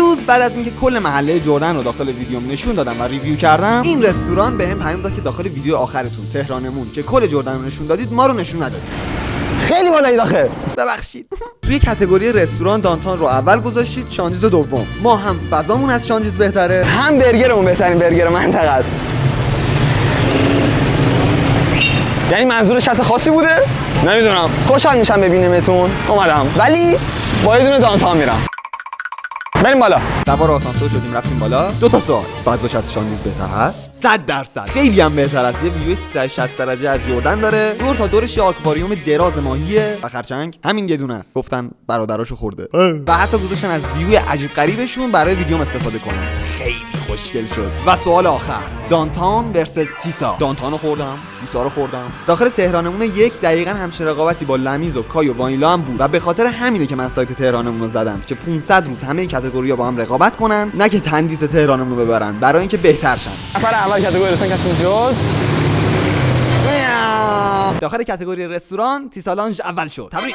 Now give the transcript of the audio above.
دیروز بعد از اینکه کل محله جردن رو داخل ویدیوم نشون دادم و ریویو کردم، این رستوران بهم پیام داد که داخل ویدیو آخرتون تهرانمون که کل جردن رو نشون دادید ما رو نشون ندادید. خیلی بالایی داخل. ببخشید. توی کاتگوری رستوران دانتان رو اول گذاشتید، شانجیز دوم. ما هم فضامون از شانجیز بهتره، هم برگرمون بهترین برگر منطقه است. یعنی منظورش کس خاصی بوده؟ نمیدونم. خوشحال میشم ببینیمتون. اومدم. ولی با یه دونه دانتان میرم. بریم بالا. سوار آسانسور شدیم رفتیم بالا. 2 تا سوال. فضاش از شانجیز بهتر هست؟ 100%. خیلی هم بهتر است. یه ویو 360 درجه از جردن داره. دور تا دورش یه آکواریوم دراز ماهیه و خرچنگ همین یه دونه است. گفتن برادراشو خورده. و حتی گذاشتن از ویو عجیب غریبشون برای ویدیوم استفاده کنن. خیلی خوشگل شد. و سوال آخر، دانتان ورسس تیسا. دانتانو خوردم، تیسا رو خوردم. داخل تهرانمون یک دقیقاً همچین رقابتی با لمیز و کای و وانیلا هم بود و به خاطر همینه که من سایت تهرانمون رو زدم که 500 روز همه کاتگوری‌ها با هم رقابت کنن، نه که تندیس تهرانمون رو ببرن، برای اینکه بهتر شن. نفر اول کاتگوری رستوران کسی شد. داخل کاتگوری رستوران تیسا لانج اول شد. تبریک.